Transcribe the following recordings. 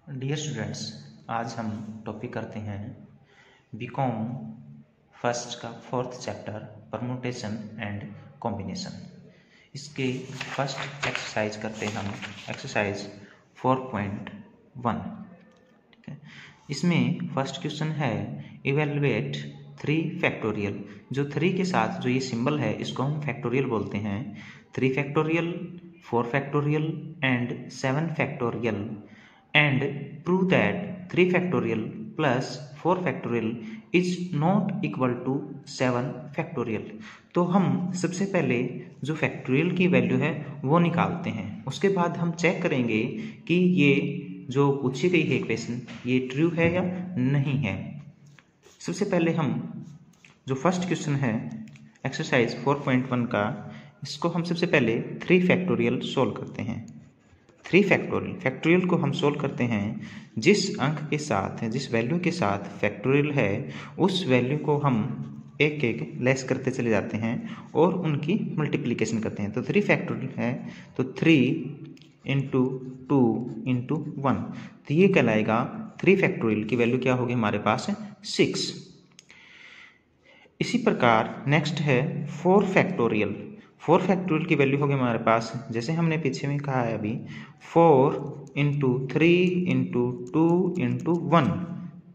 Dear students, आज हम topic करते हैं बीकॉम फर्स्ट का fourth chapter permutation and combination. इसके फर्स्ट एक्सरसाइज करते हैं हम एक्सरसाइज 4.1। ठीक है, इसमें फर्स्ट क्वेश्चन है इवेलुएट 3 फैक्टोरियल। जो 3 के साथ जो ये सिंबल है इसको हम फैक्टोरियल बोलते हैं। 3 factorial, 4 factorial and 7 factorial and prove that 3 factorial plus 4 factorial is not equal to 7 factorial। तो हम सबसे पहले जो फैक्टोरियल की वैल्यू है वो निकालते हैं, उसके बाद हम चेक करेंगे कि ये जो पूछी गई है इक्वेशन ये ट्रू है या नहीं है। सबसे पहले हम जो फर्स्ट क्वेश्चन है एक्सरसाइज 4.1 का, इसको हम सबसे पहले 3 फैक्टोरियल सोल्व करते हैं। 3 फैक्टोरियल को हम सोल्व करते हैं जिस अंक के साथ, जिस वैल्यू के साथ फैक्टोरियल है उस वैल्यू को हम एक एक लेस करते चले जाते हैं और उनकी मल्टीप्लिकेशन करते हैं। तो 3 फैक्टोरियल है तो 3 इंटू 2 इंटू 1, तो ये कहलाएगा 3 फैक्टोरियल की वैल्यू क्या होगी हमारे पास 6। इसी प्रकार नेक्स्ट है 4 फैक्टोरियल। 4 फैक्टोरियल की वैल्यू होगी हमारे पास, जैसे हमने पीछे में कहा है अभी, 4 इंटू 3 इंटू 2 इंटू 1,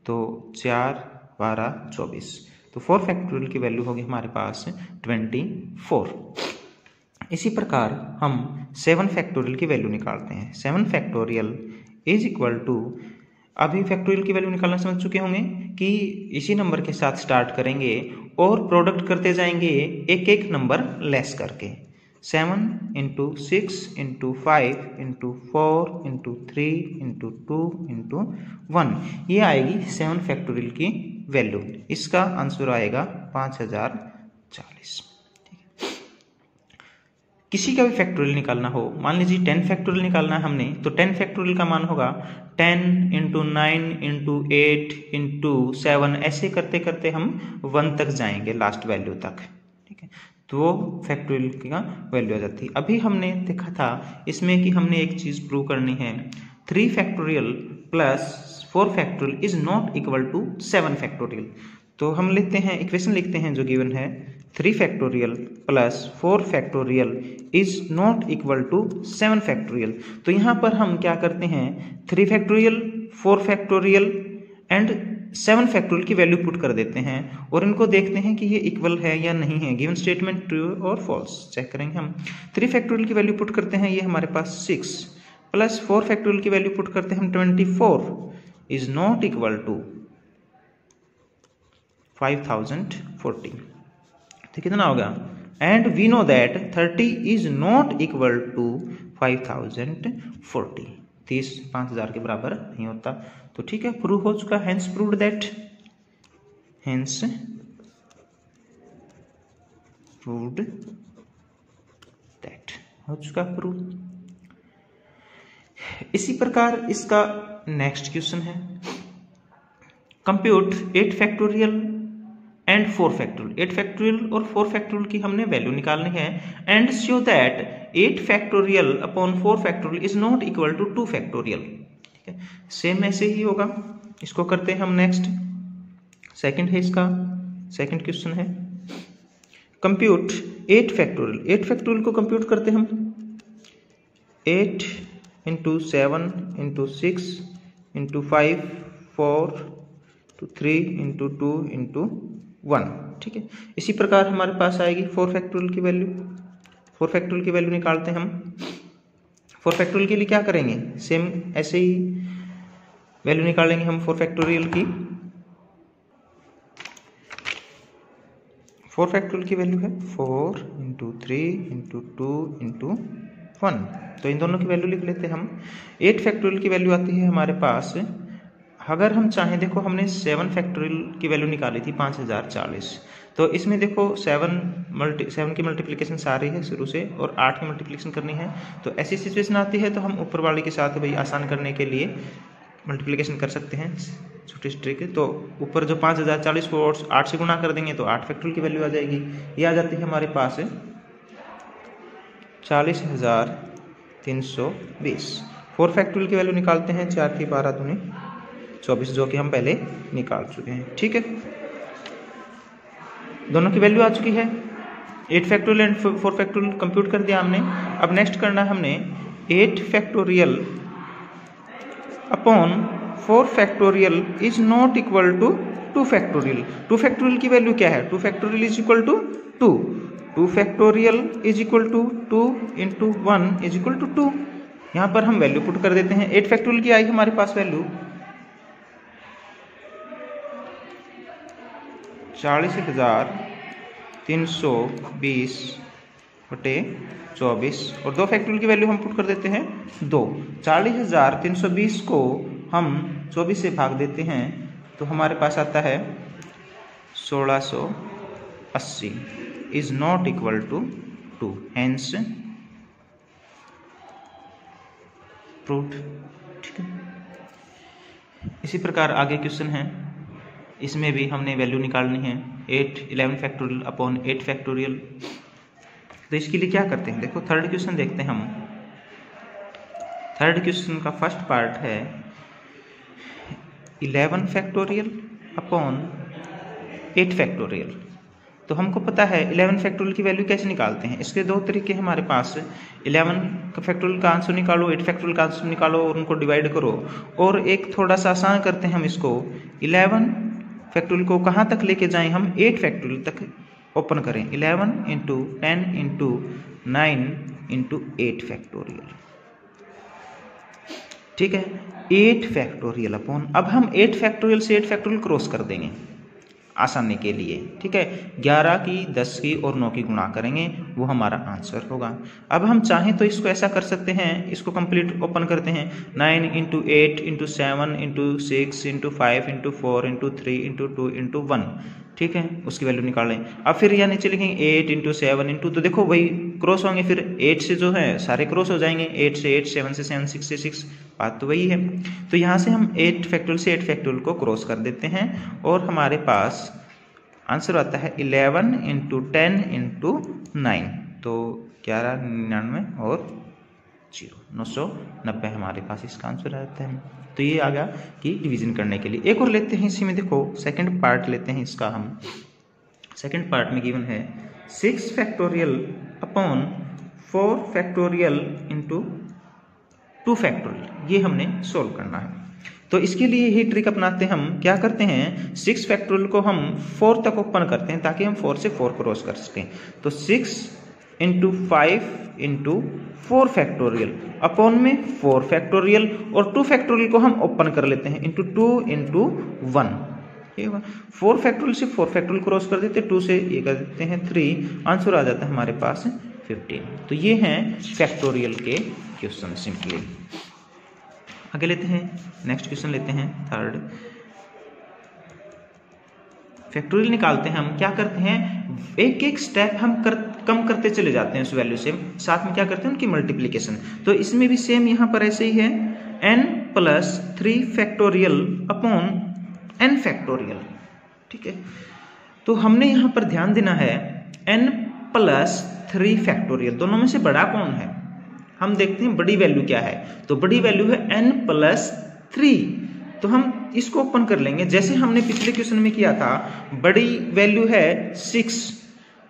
तो 4 12 24। तो 4 फैक्टोरियल की वैल्यू होगी हमारे पास 24। इसी प्रकार हम 7 फैक्टोरियल की वैल्यू निकालते हैं। 7 फैक्टोरियल इज इक्वल टू, अभी फैक्टोरियल की वैल्यू निकालना समझ चुके होंगे कि इसी नंबर के साथ स्टार्ट करेंगे और प्रोडक्ट करते जाएंगे एक एक नंबर लेस करके। 7 into 6 into 5 into 4 into 3 into 2 into 1, ये आएगी 7 फैक्टोरियल की वैल्यू। इसका आंसर आएगा 5040। किसी का भी फैक्टोरियल निकालना हो, मान लीजिए 10 फैक्टोरियल निकालना है हमने, तो 10 फैक्टोरियल का मान होगा 10 इंटू 9 इंटू 8 इंटू 7, ऐसे करते करते हम 1 तक जाएंगे, लास्ट वैल्यू तक। ठीक है, तो वो फैक्टोरियल का वैल्यू आ जाती है। अभी हमने देखा था इसमें कि हमने एक चीज प्रूव करनी है, 3 factorial plus 4 factorial is not equal to 7 factorial. तो हम लिखते हैं, इक्वेशन लिखते हैं जो गिवन है, 3 factorial plus 4 factorial is not equal to 7 factorial. तो यहाँ पर हम क्या करते हैं, 3 फैक्टोरियल, 4 फैक्टोरियल एंड 7 फैक्टोरियल की वैल्यू पुट कर देते हैं और इनको देखते हैं कि ये इक्वल है या नहीं है। गिवन स्टेटमेंट ट्रू और फॉल्स चेक करेंगे हम। 3 फैक्टोरियल की वैल्यू पुट करते हैं, ये हमारे पास 6, प्लस 4 फैक्टोरियल की वैल्यू पुट करते हैं हम 24 इज नॉट इक्वल टू 5040। तो कितना होगा, and we know that 30 is not equal to 5040। 30 5000 के बराबर नहीं होता। तो ठीक है, प्रूव हो चुका, hence proved that, hence proved that, हो चुका प्रूव। इसी प्रकार इसका नेक्स्ट क्वेश्चन है, compute 8 factorial and 4 factorial. 8 factorial और 4 फैक्टोरियल की हमने वैल्यू निकालनी है and show that 8 factorial upon 4 factorial is not equal to 2 factorial. ठीक है, सेम ऐसे ही होगा। इसको करते हैं हम नेक्स्ट, सेकंड है इसका, सेकंड क्वेश्चन है, कंप्यूट 8 फैक्टोरियल। 8 फैक्टोरियल को कंप्यूट करते हम, 8 into 7 into 6 into 5 4 3 into 2 into 1। ठीक है, इसी प्रकार हमारे पास आएगी 4 फैक्टोरियल की वैल्यू। 4 फैक्टोरियल की वैल्यू निकालते हैं हम। 4 फैक्टोरियल के लिए क्या करेंगे, सेम ऐसे ही वैल्यू निकालेंगे हम 4 फैक्टोरियल की। 4 फैक्टोरियल की वैल्यू है 4 इंटू 3 इंटू 2 इंटू 1, तो इन दोनों की वैल्यू लिख लेते हैं हम। 8 फैक्टोरियल की वैल्यू आती है हमारे पास, अगर हम चाहें, देखो हमने 7 फैक्टोरियल की वैल्यू निकाली थी 5040, तो इसमें देखो 7 की मल्टीप्लिकेशन सारी है शुरू से और 8 की मल्टीप्लिकेशन करनी है। तो ऐसी सिचुएशन आती है तो हम ऊपर वाले के साथ भाई आसान करने के लिए मल्टीप्लिकेशन कर सकते हैं, छोटी ट्रिक। तो ऊपर जो 5040 को 8 से गुणा कर देंगे तो 8 फैक्टोरियल की वैल्यू आ जाएगी। ये आ जाती है हमारे पास 40,320। 4 फैक्टोरियल की वैल्यू निकालते हैं। 4 की 12 दूनी 24, जो कि हम पहले निकाल चुके हैं। ठीक है, दोनों की वैल्यू आ चुकी है। 8 फैक्टोरियल एंड 4 फैक्टोरियल कंप्यूट कर दिया हमने। अब नेक्स्ट करना है हमने 8 factorial upon 4 factorial is not equal to 2 factorial. 2 factorial की वैल्यू क्या है? 2 factorial is equal to 2। 2 factorial is equal to 2 into 1 is equal to 2। यहाँ पर हम वैल्यू पुट कर देते हैं। 8 फैक्टोरियल की आई हमारे पास वैल्यू 40,320/24 और 2 फैक्टोरियल की वैल्यू हम पुट कर देते हैं 2। 40,320 को हम 24 से भाग देते हैं तो हमारे पास आता है 1680 is not equal to 2, hence proved. ठीक है, इसी प्रकार आगे क्वेश्चन है, इसमें भी हमने वैल्यू निकालनी है 11 फैक्टोरियल अपॉन 8 फैक्टोरियल। तो इसके लिए क्या करते हैं, देखो थर्ड क्वेश्चन देखते हैं हम। थर्ड क्वेश्चन का फर्स्ट पार्ट है 11 फैक्टोरियल अपॉन 8 फैक्टोरियल। तो हमको पता है 11 फैक्टोरियल की वैल्यू कैसे निकालते हैं। इसके दो तरीके हमारे पास, 11 फैक्टोरियल का आंसर निकालो, 8 फैक्टोरियल का आंसर निकालो और उनको डिवाइड करो। और एक थोड़ा सा आसान करते हैं हम इसको, 11 फैक्टोरियल को कहाँ तक लेके जाएं हम, 8 फैक्टोरियल तक ओपन करें। 11 इंटू 10 इंटू 9 इंटू 8 फैक्टोरियल। ठीक है, 8 फैक्टोरियल अपॉन, अब हम 8 फैक्टोरियल से 8 फैक्टोरियल क्रॉस कर देंगे आसानी के लिए। ठीक है, 11 की 10 की और 9 की गुणा करेंगे, वो हमारा आंसर होगा। अब हम चाहें तो इसको ऐसा कर सकते हैं, इसको कंप्लीट ओपन करते हैं, 9 into 8 into 7 into 6 into 5 into 4 into 3 into 2 into 1। ठीक है, उसकी वैल्यू निकालें। अब फिर यहाँ नीचे लिखेंगे 8 इंटू 7 इंटू, तो देखो वही क्रॉस होंगे, फिर 8 से जो है सारे क्रॉस हो जाएंगे, 8 से 8, 7 से 7, 6 से 6, बात तो वही है। तो यहाँ से हम 8 फैक्टोरियल से 8 फैक्टोरियल को क्रॉस कर देते हैं और हमारे पास आंसर आता है 11 इंटू 10 इंटू 9, तो 11, 99 और 0, 990 हमारे पास इसका आंसर आता है। तो ये आ गया कि डिवीजन करने के लिए। एक और लेते हैं इसी में, देखो सेकंड पार्ट लेते हैं इसका हम। सेकंड पार्ट में गिवन है 6 factorial upon 4 factorial into 2 factorial. ये हमने सोल्व करना है। तो इसके लिए ही ट्रिक अपनाते हैं हम। क्या करते हैं, 6 फैक्टोरियल को हम 4 तक ओपन करते हैं ताकि हम 4 से 4 क्रॉस कर सकें। तो 6 इंटू 5 इंटू 4 फैक्टोरियल अपॉन में 4 फैक्टोरियल और 2 फैक्टोरियल को हम ओपन कर लेते हैं इंटू 2 इंटू 1। 4 फैक्टोरियल से 4 फैक्टोरियल क्रॉस कर देते हैं, 2 से ये कर देते हैं 3, आंसर आ जाता है हमारे पास 15। तो ये हैं फैक्टोरियल के क्वेश्चन सिंपली। आगे लेते हैं, नेक्स्ट क्वेश्चन लेते हैं थर्ड। फैक्टोरियल निकालते हैं हम, क्या करते हैं, एक एक स्टेप हम कम करते चले जाते हैं उस वैल्यू से, साथ में क्या करते हैं उनकी मल्टीप्लिकेशन। तो इसमें भी सेम यहाँ पर ऐसे ही है, n plus 3 factorial upon n factorial. ठीक है, तो हमने यहाँ पर ध्यान देना है n प्लस 3 फैक्टोरियल, दोनों में से बड़ा कौन है, हम देखते हैं बड़ी वैल्यू क्या है। तो बड़ी वैल्यू है n प्लस 3, तो हम इसको ओपन कर लेंगे जैसे हमने पिछले क्वेश्चन में किया था। बड़ी वैल्यू है 6,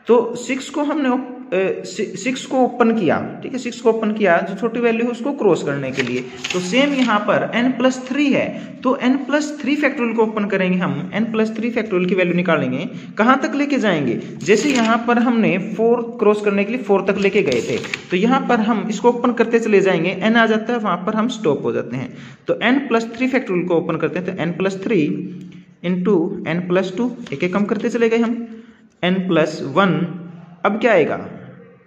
तो 6 को हमने 6 को ओपन किया। ठीक है, 6 को ओपन किया, जो छोटी वैल्यू है उसको क्रॉस करने के लिए। तो सेम यहाँ पर n प्लस 3 है, तो n प्लस 3 फैक्टोरियल को ओपन करेंगे हम, n प्लस 3 फैक्टोरियल की वैल्यू निकालेंगे। कहाँ तक लेके जाएंगे, जैसे यहाँ पर हमने 4 क्रॉस करने के लिए 4 तक लेके गए थे, तो यहाँ पर हम इसको ओपन करते चले जाएंगे, n आ जाता है, वहाँ पर हम स्टॉप हो जाते हैं। तो n प्लस 3 फैक्टोरियल को ओपन करते हैं, तो n plus 3 into n plus 2, एक एक कम करते चले गए हम, n प्लस 1, अब क्या आएगा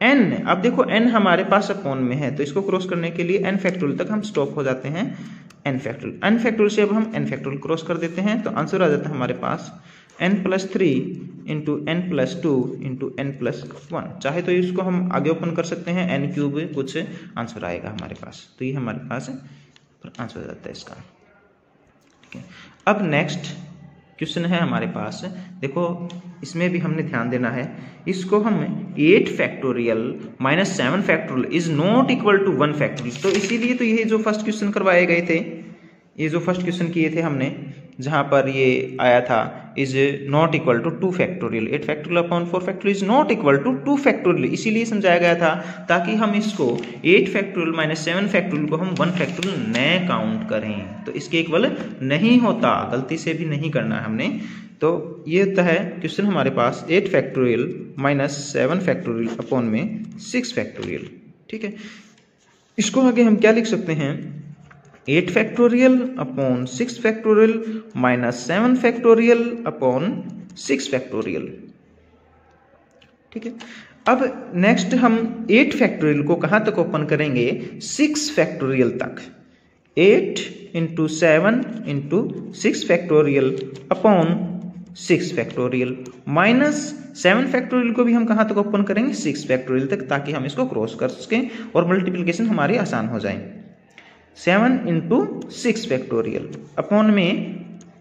n। अब देखो n हमारे पास अपॉन में है, तो इसको क्रॉस करने के लिए n फैक्टोरियल तक हम स्टॉप हो जाते हैं, n फैक्टोरियल से अब हम n फैक्टोरियल क्रॉस कर देते हैं, तो आंसर आ जाता है हमारे पास n plus 3 into n plus 2 into n plus 1। चाहे तो इसको हम आगे ओपन कर सकते हैं, n क्यूब कुछ आंसर आएगा हमारे पास। तो ये हमारे पास आंसर आ जाता है इसका। ठीक है, अब नेक्स्ट क्वेश्चन है हमारे पास, देखो इसमें भी हमने ध्यान देना है। इसको हम 8 factorial minus 7 factorial is not equal to 1 factorial, तो इसीलिए तो ये जो फर्स्ट क्वेश्चन करवाए गए थे, ये जो फर्स्ट क्वेश्चन किए थे हमने, जहाँ पर ये आया था is not equal to 2 factorial, 8 factorial upon 4 factorial is not equal to 2 factorial, इसीलिए समझाया गया था ताकि हम इसको 8 फैक्टोरियल माइनस 7 फैक्टोरियल को हम 1 फैक्टोरियल न काउंट करें, तो इसके इक्वल नहीं होता, गलती से भी नहीं करना है हमने। तो ये होता है क्वेश्चन हमारे पास 8 फैक्टोरियल माइनस 7 फैक्टोरियल अपॉन में 6 फैक्टोरियल, ठीक है। इसको आगे हम क्या लिख सकते हैं, 8 factorial upon 6 factorial minus 7 factorial upon 6 factorial, ठीक है। अब नेक्स्ट हम 8 फैक्टोरियल को कहां तक ओपन करेंगे, 6 फैक्टोरियल तक। 8 into 7 into 6 factorial upon 6 factorial minus 7 factorial को भी हम कहां तक ओपन करेंगे, 6 फैक्टोरियल तक, ताकि हम इसको क्रॉस कर सकें और मल्टीप्लिकेशन हमारी आसान हो जाए। 7 इंटू 6 फैक्टोरियल अपॉन में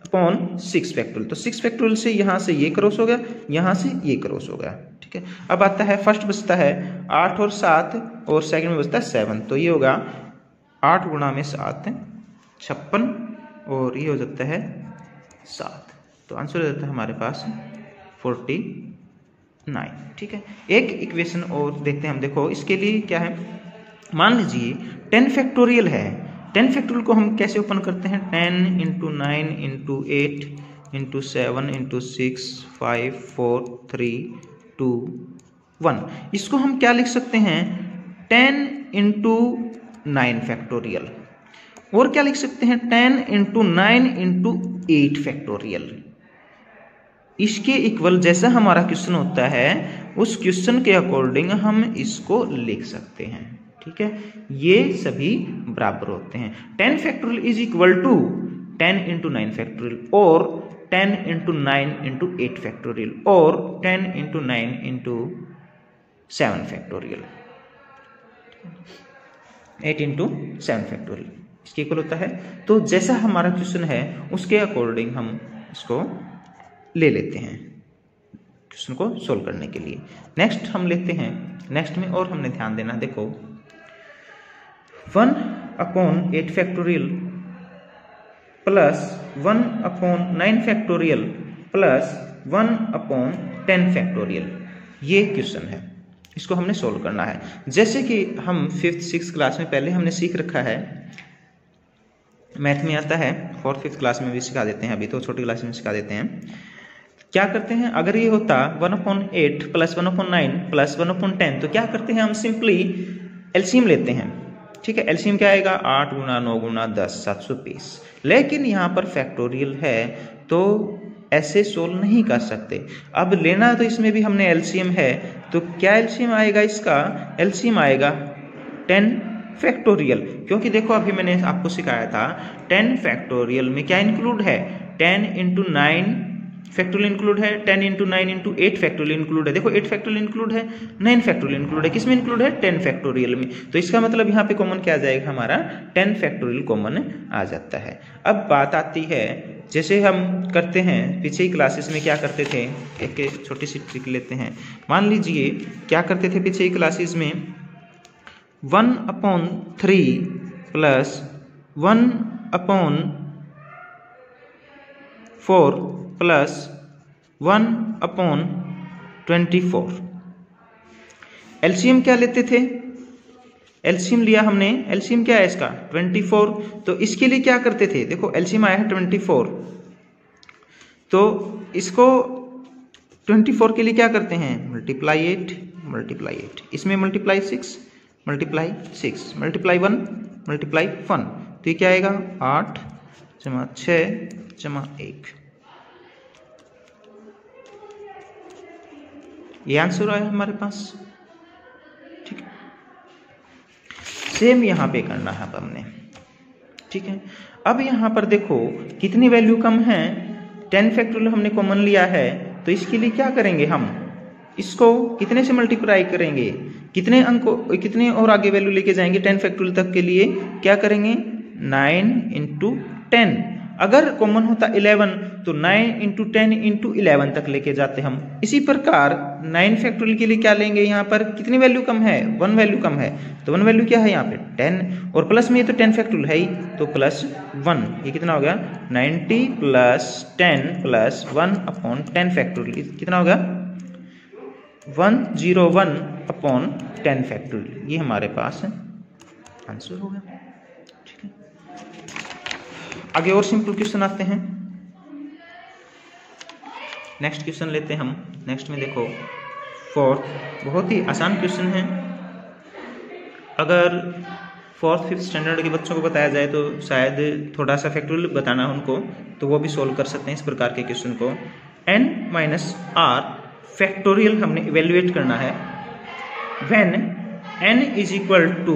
अपॉन 6 फैक्टोरियल, तो 6 फैक्टोरियल से यहाँ से ये क्रॉस हो गया, यहाँ से ये क्रॉस हो गया, ठीक है। अब आता है फर्स्ट बचता है 8 और 7 और सेकंड में बचता है 7, तो ये होगा 8 गुणा में 7 56 और ये हो जाता है 7, तो आंसर हो जाता है हमारे पास 49, ठीक है। एक इक्वेशन और देखते हैं हम, देखो इसके लिए क्या है, मान लीजिए 10 फैक्टोरियल है, 10 फैक्टोरियल को हम कैसे ओपन करते हैं, 10 इंटू 9 इंटू 8 इंटू 7 इंटू 6 5 4 3 2 1, इसको हम क्या लिख सकते हैं, 10 इंटू 9 फैक्टोरियल, और क्या लिख सकते हैं, 10 इंटू 9 इंटू 8 फैक्टोरियल। इसके इक्वल जैसा हमारा क्वेश्चन होता है उस क्वेश्चन के अकॉर्डिंग हम इसको लिख सकते हैं, ठीक है। ये सभी बराबर होते हैं, 10 factorial is equal to 10 into 9 factorial और 10 इंटू 9 इंटू 8 फैक्टोरियल और 10 into 9 into 7 factorial, 8 into 7 factorial इसके इक्वल होता है। तो जैसा हमारा क्वेश्चन है उसके अकॉर्डिंग हम इसको ले लेते हैं क्वेश्चन को सोल्व करने के लिए। नेक्स्ट हम लेते हैं, नेक्स्ट में और हमने ध्यान देना, देखो 1 upon 8 factorial plus 1 upon 9 factorial plus 1 upon 10 factorial, ये क्वेश्चन है, इसको हमने सोल्व करना है। जैसे कि हम 5th 6th क्लास में पहले हमने सीख रखा है, मैथ में आता है, 4th 5th क्लास में भी सिखा देते हैं, अभी तो छोटी क्लास में सिखा देते हैं। क्या करते हैं, अगर ये होता 1/8 प्लस 1/9 प्लस 1/10, तो क्या करते हैं हम सिंपली एलसीएम लेते हैं, ठीक है। एलसीएम क्या आएगा, 8 गुना 9 गुना 10 720, लेकिन यहाँ पर फैक्टोरियल है तो ऐसे सोल्व नहीं कर सकते। अब लेना तो इसमें भी हमने एलसीएम है, तो क्या एलसीएम आएगा इसका, एलसीएम आएगा 10 फैक्टोरियल, क्योंकि देखो अभी मैंने आपको सिखाया था 10 फैक्टोरियल में क्या इंक्लूड है, 10 इंटू 9 फैक्टोरियल इंक्लूड है, 10 इंटू 9 इंटू 8 फैक्टोरियल इंक्लूड है। देखो 8 फैक्टोरियल इंक्लूड है, 9 फैक्टोरियल इंक्लूड है, किस में इंक्लूड है, 10 फैक्टोरियल में, तो इसका मतलब यहाँ पे कॉमन क्या आ जाएगा, हमारा 10 फैक्टोरियल कॉमन आ जाता है। अब बात आती है, जैसे हम करते हैं पीछे ही क्लासेस में क्या करते थे, एक छोटी सी ट्रिक लेते हैं। मान लीजिए क्या करते थे पीछे ही क्लासेस में, 1/3 प्लस 1/4 प्लस 1/24, एलसीएम क्या लेते थे, एलसीएम लिया हमने, एलसीएम क्या है इसका 24, तो इसके लिए क्या करते थे, देखो एलसीएम आया है 24, तो इसको 24 के लिए क्या करते हैं, मल्टीप्लाई 8, इसमें मल्टीप्लाई 6 मल्टीप्लाई 6 मल्टीप्लाई 1 मल्टीप्लाई 1, तो ये क्या आएगा 8 + 6 + 1, ये आंसर आया हमारे पास, ठीक है। सेम यहाँ पे करना है अब हमने, ठीक है। अब यहाँ पर देखो कितनी वैल्यू कम है, 10 फैक्टोरियल हमने कॉमन लिया है, तो इसके लिए क्या करेंगे हम, इसको कितने से मल्टीप्लाई करेंगे, कितने अंक, कितने और आगे वैल्यू लेके जाएंगे 10 फैक्टोरियल तक के लिए, क्या करेंगे 9 × 10, अगर कॉमन होता 11 तो 9 इंटू 10 इंटू 11 तक लेके जाते हम। इसी प्रकार 9 फैक्टोरियल के लिए क्या लेंगे, यहाँ पर कितनी वैल्यू कम है, 1 वैल्यू कम है, तो 1 वैल्यू क्या है यहाँ पे 10, और प्लस में ये तो 10 फैक्टोरियल है ही, तो प्लस 1, ये कितना हो गया 90 प्लस 10 प्लस 1 अपॉन 10 फैक्टोरियल, कितना हो गया 101 अपॉन 10 फैक्टोरियल। ये हमारे पास आंसर हो गया। ठीक है, आगे और सिंपल क्वेश्चन आते हैं। नेक्स्ट क्वेश्चन लेते हैं हम। नेक्स्ट में देखो फोर्थ, बहुत ही आसान क्वेश्चन है। अगर 4th 5th स्टैंडर्ड के बच्चों को बताया जाए तो शायद थोड़ा सा फैक्टोरियल बताना है उनको, तो वो भी सोल्व कर सकते हैं इस प्रकार के क्वेश्चन को। n माइनस आर फैक्टोरियल हमने इवेल्युएट करना है when n is equal to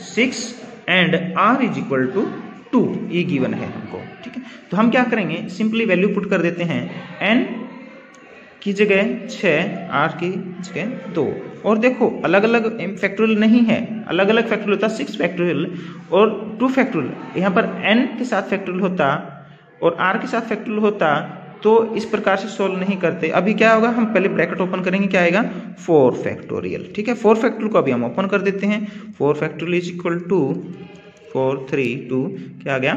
6 and r is equal to 2, ये गिवन है हमको। ठीक है, तो हम क्या करेंगे, सिंपली वैल्यू पुट कर देते हैं, n की जगह 6, r की जगह 2, और देखो अलग अलग फैक्टोरियल नहीं है, अलग अलग फैक्टोरियल होता 6 फैक्टोरियल और 2 फैक्टोरियल। यहाँ पर n के साथ फैक्टोरियल होता और r के साथ फैक्टोरियल होता तो इस प्रकार से सोल्व नहीं करते। अभी क्या होगा, हम पहले ब्रैकेट ओपन करेंगे, क्या आएगा 4 फैक्टोरियल। ठीक है, 4 फैक्टोरियल को अभी हम ओपन कर देते हैं। 4 फैक्टोरियल इज इक्वल टू 4 3 2, क्या आ गया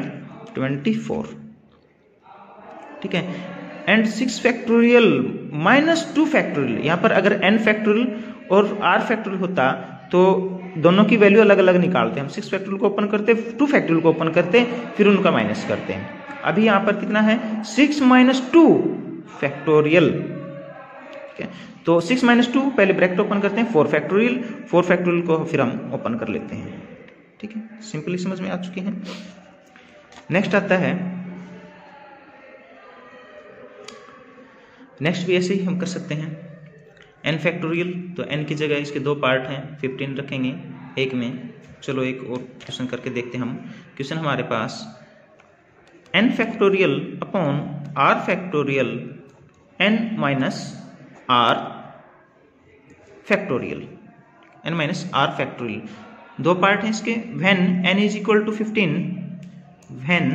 24। ठीक है, एंड 6 फैक्टोरियल माइनस 2 फैक्टोरियल। यहाँ पर अगर n फैक्टोरियल और r फैक्टोरियल होता तो दोनों की वैल्यू अलग अलग निकालते हैं। हम 6 फैक्टोरियल को ओपन करते, 2 फैक्टोरियल को ओपन करते, फिर उनका माइनस करते हैं। अभी यहाँ पर कितना है 6 माइनस 2 फैक्टोरियल। ठीक है, तो 6 माइनस 2 पहले ब्रैकेट ओपन करते हैं, 4 फैक्टोरियल, 4 फैक्टोरियल को फिर हम ओपन कर लेते हैं। ठीक है, सिंपली समझ में आ चुकी है। नेक्स्ट आता है, नेक्स्ट भी ऐसे ही हम कर सकते हैं n फैक्टोरियल, तो n की जगह इसके 2 पार्ट हैं, 15 रखेंगे एक में। चलो एक और क्वेश्चन करके देखते हैं हम। क्वेश्चन हमारे पास n factorial upon r factorial n minus r factorial, n minus r factorial, 2 part हैं इसके। When n is equal to 15, when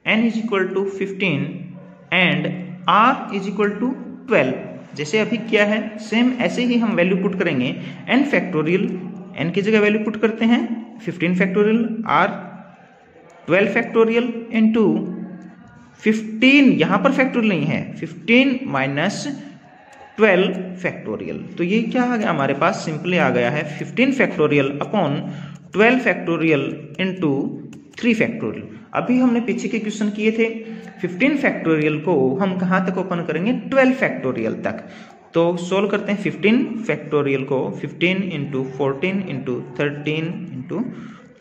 n is equal to 15 and r is equal to 12, जैसे अभी किया है सेम ऐसे ही हम वैल्यू पुट करेंगे। n फैक्टोरियल, n की जगह वैल्यू पुट करते हैं 15 फैक्टोरियल, r 12 फैक्टोरियल इंटू 15, यहाँ पर फैक्टोरियल नहीं है, 15 माइनस 12 फैक्टोरियल, तो ये क्या आ गया हमारे पास, सिंपली आ गया है 15 factorial upon 12 factorial into 3 factorial. अभी हमने पीछे के क्वेश्चन किए थे 15 फैक्टोरियल को हम कहाँ तक ओपन करेंगे, 12 फैक्टोरियल तक। तो सोल्व करते हैं 15 फैक्टोरियल को, 15 इंटू 14 इंटू 13 इंटू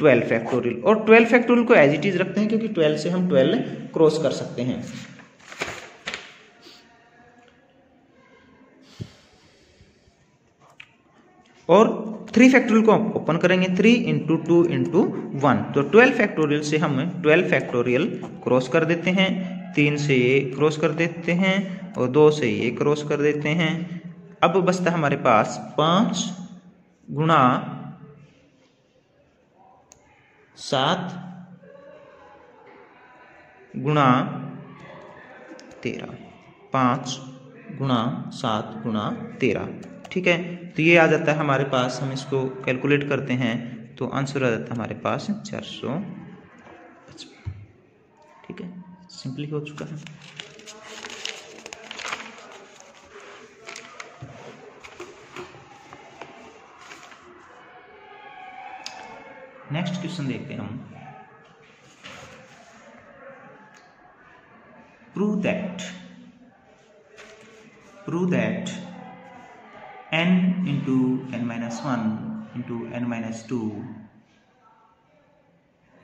12 फैक्टोरियल, और 12 फैक्टोरियल को एज इट इज रखते हैं क्योंकि 12 से हम 12 क्रॉस कर सकते हैं। और 3 फैक्टोरियल को ओपन करेंगे, 3 इंटू 2 इंटू 1, तो 12 फैक्टोरियल से हम 12 फैक्टोरियल क्रॉस कर देते हैं, 3 से ये क्रॉस कर देते हैं और 2 से ये क्रॉस कर देते हैं। अब बचता हमारे पास 5 गुणा 7 गुणा 13, 5 गुणा 7 गुणा 13। ठीक है, तो ये आ जाता है हमारे पास, हम इसको कैलकुलेट करते हैं तो आंसर आ जाता है हमारे पास 455। ठीक है, सिंपली हो चुका है। नेक्स्ट क्वेश्चन देखते हैं हम। Prove that n into n minus 1 into n minus 2,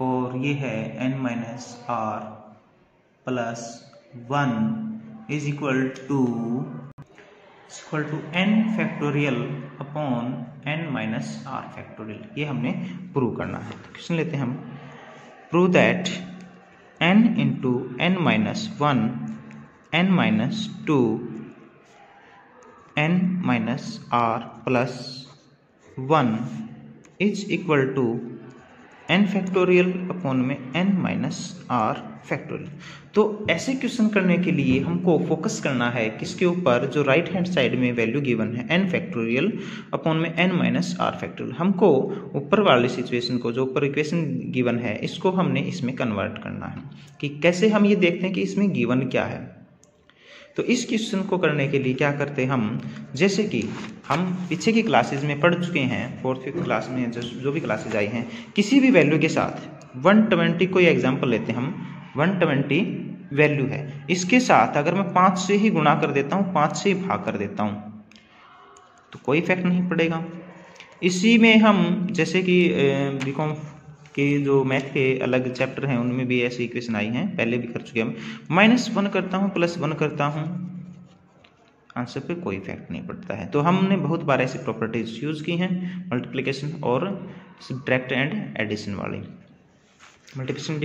और ये है n minus r plus 1 is equal to n factorial upon n minus r factorial, ये हमने प्रूव करना है। तो क्वेश्चन लेते हैं हम, prove that n into n minus 1 n minus 2 n minus r plus 1 is equal to n factorial upon में n minus r factorial. तो ऐसे क्वेश्चन करने के लिए हमको फोकस करना है किसके ऊपर, जो राइट हैंड साइड में वैल्यू गिवन है n फैक्टोरियल अपॉन में n माइनस r फैक्टोरियल। हमको ऊपर वाली सिचुएशन को, जो ऊपर इक्वेशन गिवन है, इसको हमने इसमें कन्वर्ट करना है। कि कैसे हम ये देखते हैं कि इसमें गिवन क्या है। तो इस क्वेश्चन को करने के लिए क्या करते हैं हम, जैसे कि हम पीछे की क्लासेज में पढ़ चुके हैं, 4th 5th क्लास में जो भी क्लासेज आई हैं, किसी भी वैल्यू के साथ 120, कोई एग्जांपल लेते हैं हम, 120 वैल्यू है, इसके साथ अगर मैं 5 से ही गुणा कर देता हूँ, 5 से ही भाग कर देता हूँ, तो कोई इफेक्ट नहीं पड़ेगा। इसी में हम जैसे कि बीकॉम के जो मैथ के अलग चैप्टर हैं उनमें भी ऐसी इक्वेशन आई हैं, पहले भी कर चुके हैं हम। -1 करता हूँ, +1 करता हूँ, आंसर पे कोई इफेक्ट नहीं पड़ता है। तो हमने बहुत बार ऐसी प्रॉपर्टीज यूज़ की हैं, मल्टीप्लिकेशन और सब्ट्रैक्ट एंड एडिशन वाली, मल्टीप्लिकेशन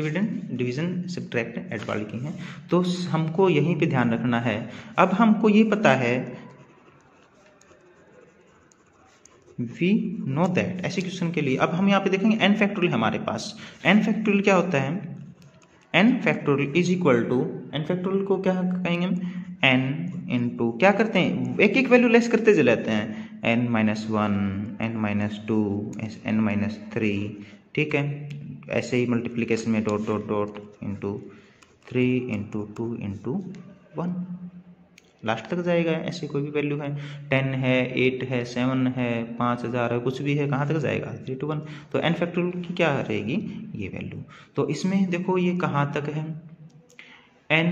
डिवीजन सब्ट्रैक्ट ऐड वाली की हैं। तो हमको यहीं पे ध्यान रखना है। अब हमको ये पता है, वी नो दैट, ऐसे क्वेश्चन के लिए अब हम यहाँ पे देखेंगे n फैक्टोरियल हमारे पास। n फैक्टोरियल क्या होता है, n factorial is equal to, n factorial को क्या कहेंगे हम, n इंटू, क्या करते हैं, एक एक वैल्यू लेस करते चले जाते हैं, n-1, n-2, n-3, ठीक है। ऐसे ही मल्टीप्लिकेशन में dot dot dot into 3 into 2 into 1 last तक जाएगा। ऐसे कोई भी वैल्यू है, 10 है, 8 है, 7 है, 5000 है, कुछ भी है, कहाँ तक जाएगा, 3 to 1। तो n फैक्टोरियल की क्या रहेगी, ये वैल्यू। तो इसमें देखो ये कहाँ तक है, n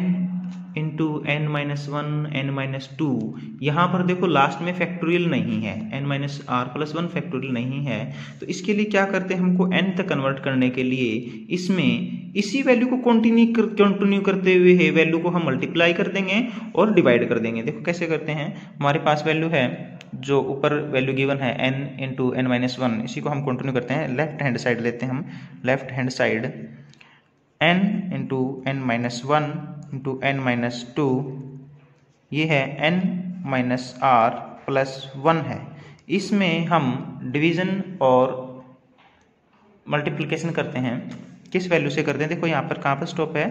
इंटू n-1, n-2, यहाँ पर देखो लास्ट में फैक्टोरियल नहीं है, n-r+1 फैक्टोरियल नहीं है। तो इसके लिए क्या करते हैं, हमको n तक कन्वर्ट करने के लिए इसमें इसी वैल्यू को कंटिन्यू करते हुए वैल्यू को हम मल्टीप्लाई कर देंगे और डिवाइड कर देंगे। देखो कैसे करते हैं, हमारे पास वैल्यू है, जो ऊपर वैल्यू गिवन है n इंटू n-1, इसी को हम कंटिन्यू करते हैं, लेफ्ट हैंड साइड लेते हैं हम, left hand side n into n-1 into n-2, ये है n-r+1 है। इसमें हम डिवीजन और मल्टीप्लिकेशन करते हैं, किस वैल्यू से करते हैं, देखो यहाँ पर कहाँ पर स्टॉप है,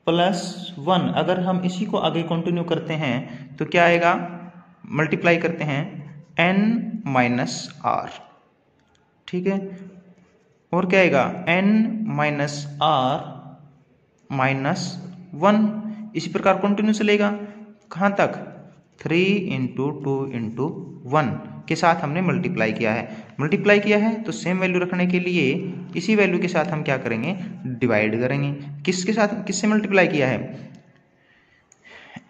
+1। अगर हम इसी को आगे कंटिन्यू करते हैं तो क्या आएगा, मल्टीप्लाई करते हैं n-r, ठीक है, और क्या आएगा, n-r-1। इसी प्रकार कंटिन्यू चलेगा, कहाँ तक, 3 इंटू 2 इंटू 1 के साथ हमने मल्टीप्लाई किया है। तो सेम वैल्यू रखने के लिए इसी वैल्यू के साथ हम क्या करेंगे, डिवाइड करेंगे। किसके साथ, किससे मल्टीप्लाई किया है,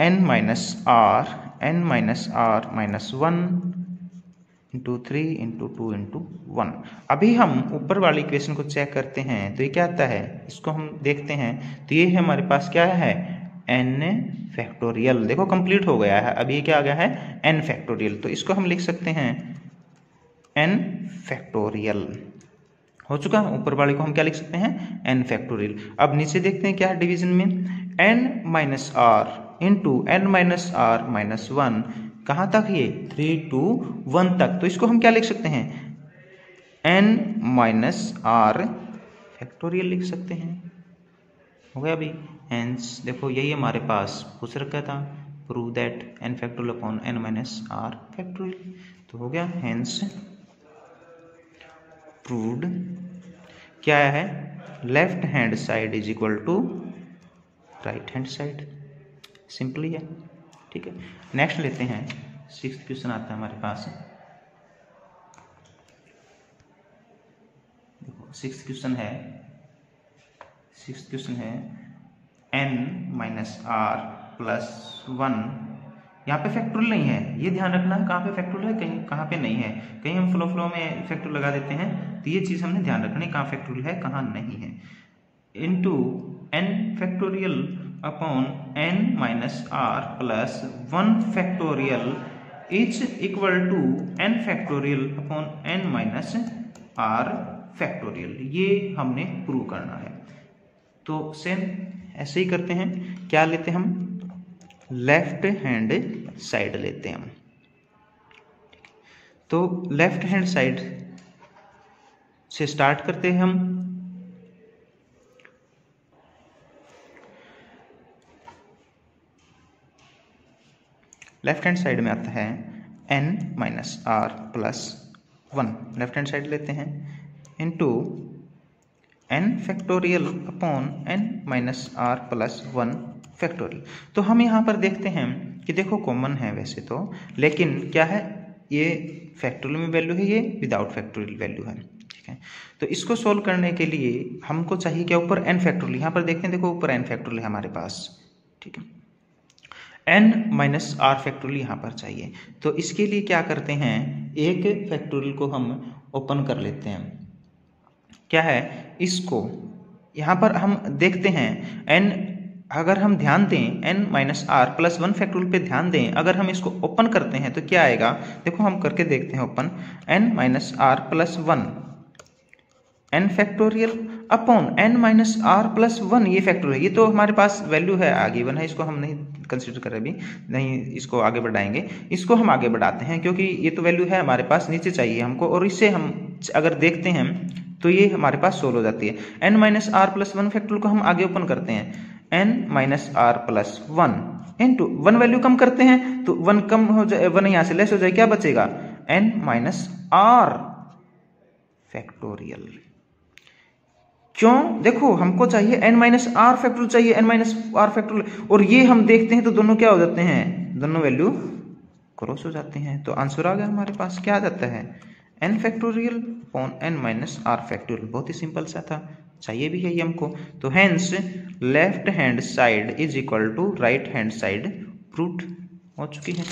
n-r-1 इंटू 3 इंटू 2 इंटू 1। अभी हम ऊपर वाली इक्वेशन को चेक करते हैं, तो ये क्या आता है, इसको हम देखते हैं। तो ये है हमारे पास क्या है, n फैक्टोरियल, देखो कंप्लीट हो गया है। अब ये क्या आ गया है, n फैक्टोरियल। तो इसको हम लिख सकते हैं n फैक्टोरियल, हो चुका। ऊपर वाले को हम क्या लिख सकते हैं, n फैक्टोरियल। अब नीचे देखते हैं क्या है डिवीजन में, n-r इंटू n-r-1, कहाँ तक, ये 3 to 1 तक। तो इसको हम क्या लिख सकते हैं, n-r फैक्टोरियल लिख सकते हैं, हो गया अभी। हेंस देखो यही हमारे पास पूछ रखा था, prove that n factorial upon n-r factorial. तो हो गया, हेंस प्रूव्ड। क्या है, left hand side is equal to right hand side, simply है, ठीक है। नेक्स्ट लेते हैं, 6th क्वेश्चन आता है हमारे पास। देखो 6th क्वेश्चन है n-r+1, यहाँ पे फैक्टोरियल नहीं है, ये ध्यान रखना है, कहाँ पे फैक्टोरियल है, कहीं कहाँ पे नहीं है। कहीं हम फ्लो में फैक्टोरियल लगा देते हैं, तो ये चीज़ हमने ध्यान रखनी, कहाँ फैक्टोरियल है कहाँ नहीं है। Into n factorial upon n-r+1 factorial is equal to n factorial upon n-r factorial. ये हमने प्रूव करना है। तो सेम ऐसे ही करते हैं, क्या लेते हैं हम, लेफ्ट हैंड साइड लेते हैं हम। तो लेफ्ट हैंड साइड से स्टार्ट करते हैं हम, लेफ्ट हैंड साइड में आता है n minus R plus 1, left hand side लेते हैं, into n factorial upon n minus R plus 1 factorial. तो हम यहाँ पर देखते हैं कि देखो कॉमन है वैसे तो, लेकिन क्या है, ये फैक्टोरियल में वैल्यू है, ये विदाउट फैक्टोरियल वैल्यू है। ठीक है, तो इसको सोल्व करने के लिए हमको चाहिए क्या, ऊपर n फैक्टोरियल, यहाँ पर देखते हैं देखो ऊपर n फैक्टोरियल है हमारे पास। ठीक है, n माइनस आर फैक्टोरियल यहाँ पर चाहिए। तो इसके लिए क्या करते हैं, एक फैक्टोरियल को हम ओपन कर लेते हैं, क्या है, इसको यहाँ पर हम देखते हैं n, अगर हम ध्यान दें n minus R plus 1 factorial पे ध्यान दें, अगर हम इसको ओपन करते हैं तो क्या आएगा, देखो हम करके देखते हैं open, n minus R plus 1 n factorial upon n minus R plus 1, ये फैक्टोरियल, ये तो हमारे पास वैल्यू है आगे वन है, इसको हम नहीं कंसिडर करें अभी, नहीं इसको आगे बढ़ाएंगे, इसको हम आगे बढ़ाते हैं क्योंकि ये तो वैल्यू है हमारे पास, नीचे चाहिए हमको, और इससे हम अगर देखते हैं तो ये हमारे पास सोल्व हो जाती है। n minus R plus 1 factorial को हम आगे ओपन करते हैं, n minus R plus 1 into 1 value कम करते हैं तो 1 कम हो जाए, 1 यहाँ से लेस हो जाए, क्या बचेगा, n माइनस आर फैक्टोरियल। क्यों, देखो हमको चाहिए n माइनस आर फैक्टोरियल चाहिए, n माइनस आर फैक्टोरियल, और ये हम देखते हैं तो दोनों क्या हो जाते हैं, दोनों वैल्यू क्रॉस हो जाते हैं। तो आंसर आ गया हमारे पास, क्या आ जाता है, n factorial upon n minus are factorial. बहुत ही सिंपल सा था, चाहिए भी है ये हमको। तो hence left hand side is equal to right hand side proved हो चुकी है।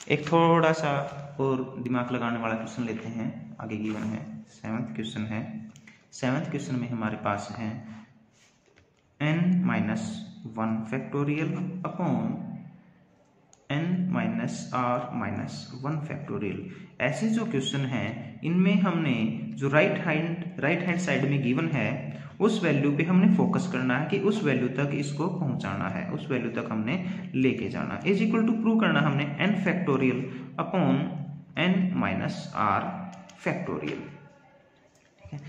एक थोड़ा सा और दिमाग लगाने वाला क्वेश्चन लेते हैं, आगे गिवन है 7th क्वेश्चन है। 7th क्वेश्चन में हमारे पास है n minus 1 factorial upon n minus are minus 1 factorial. ऐसे जो क्वेश्चन हैं इनमें हमने जो राइट हैंड साइड में गिवन है उस वैल्यू पे हमने फोकस करना है कि उस वैल्यू तक इसको पहुंचाना है, उस वैल्यू तक हमने लेके जाना। इज इक्वल टू प्रूव करना हमने n factorial upon n minus are factorial. ठीक है,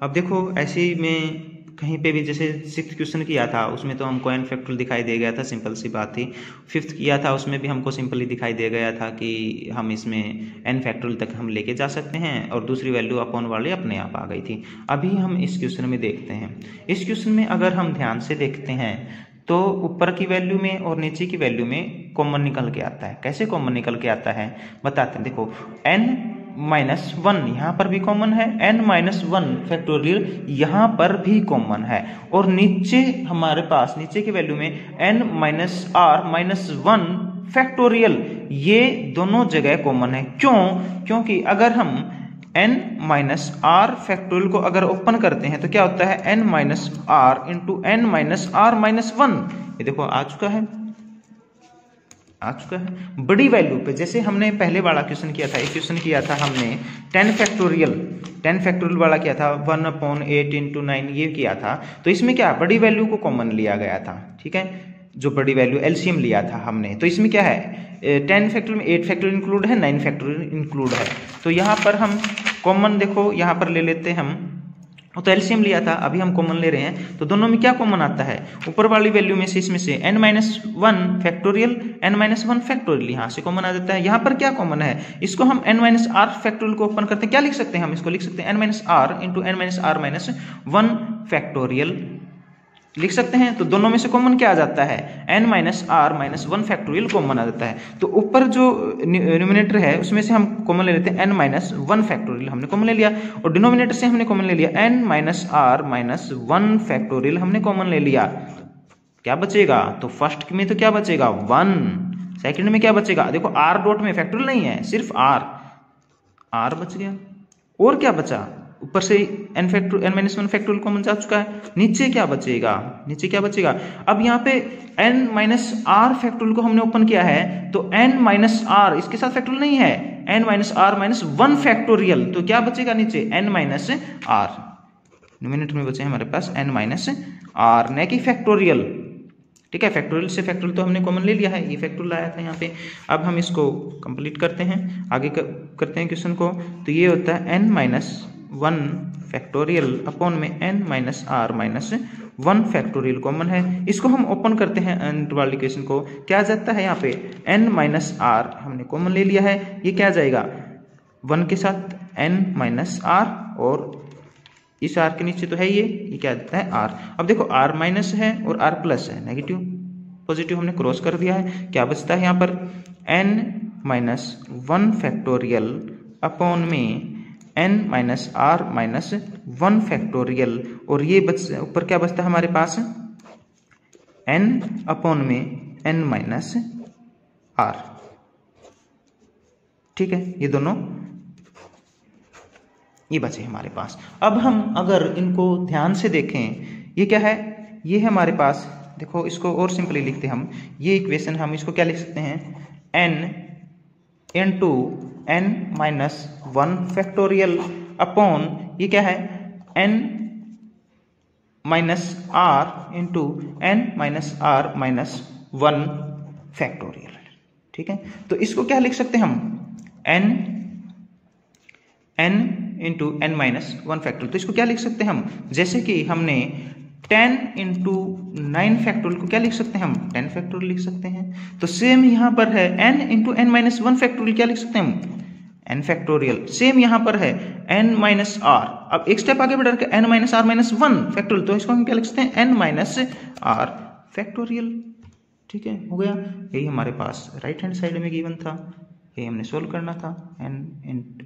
अब देखो ऐसे में कहीं पे भी, जैसे 6th क्वेश्चन किया था उसमें तो हमको n फैक्टोरियल दिखाई दे गया था, सिंपल सी बात थी। 5th किया था उसमें भी हमको सिंपली दिखाई दे गया था कि हम इसमें n फैक्टोरियल तक हम लेके जा सकते हैं, और दूसरी वैल्यू अपॉन वाली अपने आप आ गई थी। अभी हम इस क्वेश्चन में देखते हैं, इस क्वेश्चन में अगर हम ध्यान से देखते हैं तो ऊपर की वैल्यू में और नीचे की वैल्यू में कॉमन निकल के आता है। कैसे कॉमन निकल के आता है बताते हैं, देखो n माइनस 1 यहाँ पर भी कॉमन है, n माइनस 1 फैक्टोरियल यहाँ पर भी कॉमन है, और नीचे हमारे पास नीचे की वैल्यू में n minus are minus 1 factorial, ये दोनों जगह कॉमन है। क्यों, क्योंकि अगर हम n माइनस आर फैक्टोरियल को अगर ओपन करते हैं तो क्या होता है, n minus are into n minus are minus 1, ये देखो आ चुका है बड़ी वैल्यू पे। जैसे हमने पहले वाला क्वेश्चन किया था, एक क्वेश्चन किया था हमने 10 फैक्टोरियल वाला किया था, 1/8 इंटू 9 ये किया था। तो इसमें क्या बड़ी वैल्यू को कॉमन लिया गया था। ठीक है, जो बड़ी वैल्यू एलसीएम लिया था हमने, तो इसमें क्या है 10 फैक्टोरियल में 8 फैक्टोरियल इंक्लूड है, 9 फैक्टोरियल इंक्लूड है। तो यहाँ पर हम कॉमन देखो यहाँ पर ले लेते हैं हम, वो तो एलसीएम लिया था, अभी हम कॉमन ले रहे हैं, तो दोनों में क्या कॉमन आता है, ऊपर वाली वैल्यू में से इसमें से n minus 1 factorial n minus 1 factorial यहाँ से कॉमन आ जाता है। यहाँ पर क्या कॉमन है, इसको हम n माइनस आर फैक्टोरियल को ओपन करते हैं, क्या लिख सकते हैं हम, इसको लिख सकते हैं n minus are into n minus are minus 1 factorial लिख सकते हैं। तो दोनों में से कॉमन क्या आ जाता है, n minus are minus 1 factorial common आ जाता है। तो ऊपर जो न्यूमिनेटर है उसमें से हम कॉमन ले लेते हैं n माइनस 1 फैक्टोरियल हमने कॉमन ले लिया, और डिनोमिनेटर से हमने कॉमन ले लिया n minus are minus 1 factorial हमने कॉमन ले लिया। क्या बचेगा, तो फर्स्ट में तो क्या बचेगा 1, सेकंड में क्या बचेगा, देखो r डॉट में फैक्टोरियल नहीं है, सिर्फ r बच गया। और क्या बचा, ऊपर से n माइनस 1 फैक्टोरियल कॉमन जा चुका है, नीचे क्या बचेगा, अब यहाँ पे n माइनस आर फैक्टोरियल को हमने ओपन किया है, तो n माइनस आर इसके साथ फैक्टोरियल नहीं है, n minus are minus 1 factorial, तो क्या बचेगा नीचे n माइनस आर, न्यूमिनेटर में बचे हमारे पास n माइनस आर, न कि फैक्टोरियल। ठीक है, फैक्टोरियल से फैक्टोरियल तो हमने कॉमन ले लिया है, ये फैक्टोरियल आया था यहाँ पे। अब हम इसको कंप्लीट करते हैं, आगे करते हैं क्वेश्चन को। तो ये होता है n माइनस 1 फैक्टोरियल अपॉन में n minus are minus 1 factorial common है। इसको हम ओपन करते हैं इंटरवल इक्वेशन को, क्या आ जाता है यहाँ पे n माइनस आर हमने कॉमन ले लिया है, ये क्या आ जाएगा 1 के साथ n माइनस आर, और इस r के नीचे तो है ये क्या देता है r। अब देखो r माइनस है और r प्लस है, नेगेटिव पॉजिटिव हमने क्रॉस कर दिया है, क्या बचता है यहाँ पर n माइनस 1 फैक्टोरियल अपॉन में n minus are minus 1 factorial, और ये ऊपर क्या बचता है हमारे पास n अपॉन में n माइनस आर। ठीक है, ये दोनों ये बचे हमारे पास। अब हम अगर इनको ध्यान से देखें, ये क्या है, ये है हमारे पास, देखो इसको और सिंपली लिखते हैं हम, ये इक्वेशन हम इसको क्या लिख सकते हैं n into n minus 1 factorial upon ये क्या है n minus are into n minus are minus 1 factorial. ठीक है, तो इसको क्या लिख सकते हैं हम n into n minus 1 factorial. तो इसको क्या लिख सकते हैं हम, जैसे कि हमने 10 इंटू 9 फैक्टोरियल को क्या लिख सकते हैं हम 10 फैक्टोरियल लिख सकते हैं। तो सेम यहाँ पर है n into n minus 1 factorial क्या लिख सकते हैं हम n फैक्टोरियल। सेम यहाँ पर है n माइनस आर, अब एक स्टेप आगे बढ़ के n minus are minus 1 factorial, तो इसको हम क्या लिख सकते हैं n माइनस आर फैक्टोरियल। ठीक है, हो गया, यही हमारे पास राइट हैंड साइड में गिवन था, ये हमने सोल्व करना था n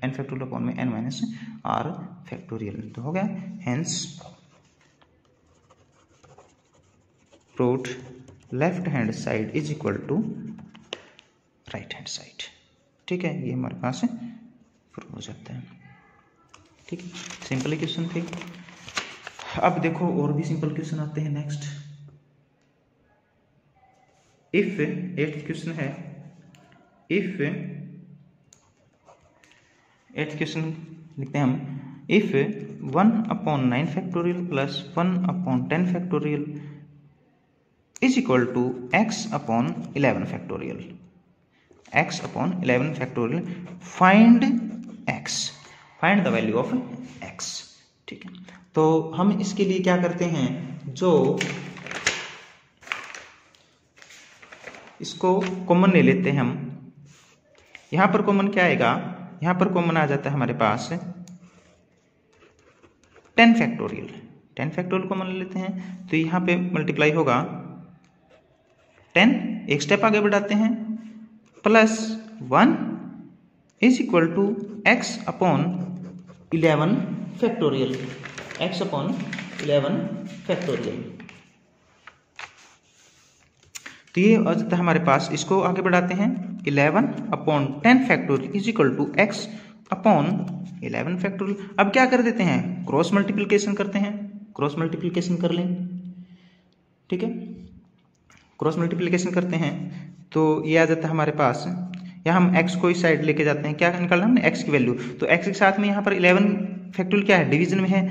फैक्टोरियल अपॉन में n माइनस आर फैक्टोरियल, तो हो गया। Hence proved left hand side is equal to right hand side. ठीक है, ये हमारे पास प्रूव हो जाता है। ठीक है, सिंपल क्वेश्चन थे। अब देखो और भी सिंपल क्वेश्चन आते हैं नेक्स्ट। इफ 8th क्वेश्चन है, इफ 8th क्वेश्चन लिखते हैं हम, if 1 upon 9 factorial plus 1 upon 10 factorial is equal to x upon 11 factorial, x upon 11 factorial, find x, find the value of x। ठीक है, तो हम इसके लिए क्या करते हैं, जो इसको कॉमन ले लेते हैं हम। यहां पर कॉमन क्या आएगा, यहां पर कॉमन आ जाता है हमारे पास 10 फैक्टोरियल, 10 फैक्टोरियल कॉमन ले लेते हैं, तो यहां पे मल्टीप्लाई होगा 10, एक स्टेप आगे बढ़ाते हैं, plus 1 is equal to x upon 11 factorial, x upon 11 factorial. तो ये आ जाता है हमारे पास, इसको आगे बढ़ाते हैं 11 upon 10 factorial is equal to x upon 11 factorial. अब क्या कर देते हैं, क्रॉस मल्टीप्लिकेशन करते हैं, क्रॉस मल्टीप्लिकेशन कर लें। ठीक है, क्रॉस मल्टीप्लिकेशन करते हैं तो ये आ जाता है हमारे पास, यहाँ हम x को इस साइड लेके जाते हैं, क्या निकालना हमने x की वैल्यू, तो x के साथ में यहाँ पर 11 फैक्टोरियल क्या है डिवीजन में है,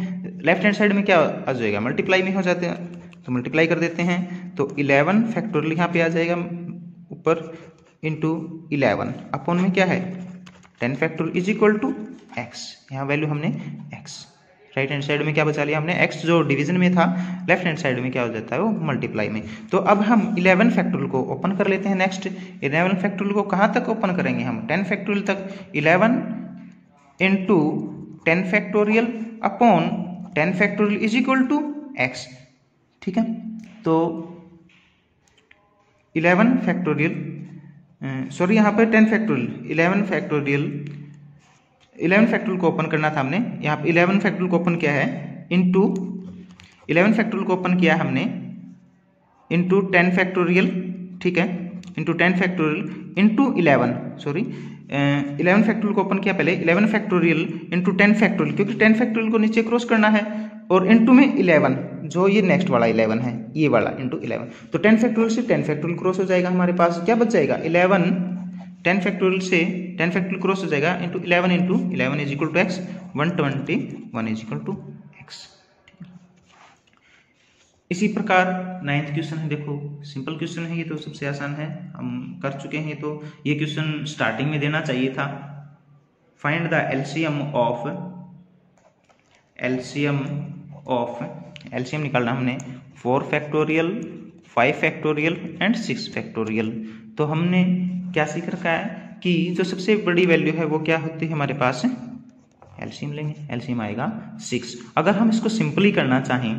लेफ्ट हैंड साइड में क्या आ जाएगा मल्टीप्लाई में हो जाते हैं, तो मल्टीप्लाई कर देते हैं, तो 11 फैक्टोरियल यहाँ पे आ जाएगा ऊपर इंटू 11 अपॉन में क्या है 10 factorial is equal to x, यहाँ वैल्यू हमने x, राइट हैंड साइड में क्या बचा लिया हमने x जो डिवीजन में था, लेफ्ट हैंड साइड में क्या हो जाता है वो मल्टीप्लाई में। तो अब हम 11 फैक्टोरियल को ओपन कर लेते हैं। नेक्स्ट 11 फैक्टोरियल को कहाँ तक ओपन करेंगे हम 10 फैक्टोरियल तक, 11 into 10 factorial upon 10 factorial is equal to x। ठीक है, तो 11 फैक्टोरियल सॉरी यहाँ पर 10 फैक्टोरियल 11 फैक्टोरियल को ओपन करना था हमने, यहाँ पे 11 फैक्टोरियल को ओपन किया है इंटू 11 फैक्टोरियल को ओपन किया हमने इंटू 10 फैक्टोरियल। ठीक है, into 10 factorial into 11 sorry 11 factorial को ओपन किया पहले, 11 फैक्टोरियल इंटू 10 फैक्टोरियल, क्योंकि 10 फैक्टोरियल को नीचे क्रॉस करना है, और इंटू में 11 जो ये नेक्स्ट वाला 11 है ये वाला इंटू 11, तो 10 फैक्टोरियल से 10 फैक्टोरियल क्रॉस हो जाएगा, हमारे पास क्या बच जाएगा 11, 10 फैक्टोरियल से 10 फैक्टोरियल क्रॉस हो जाएगा into 11 is equal to x, 121 is equal to x. इसी प्रकार 9th क्वेश्चन है, देखो सिंपल क्वेश्चन है, ये तो सबसे आसान है, हम कर चुके हैं, तो ये क्वेश्चन स्टार्टिंग में देना चाहिए था। Find the LCM of LCM निकालना हमने 4 फैक्टोरियल, 5 फैक्टोरियल एंड 6 फैक्टोरियल। तो हमने क्या सीख रखा है कि जो सबसे बड़ी वैल्यू है वो क्या होती है हमारे पास, एलसीएम लेंगे, एलसीएम आएगा 6। अगर हम इसको सिंपली करना चाहें,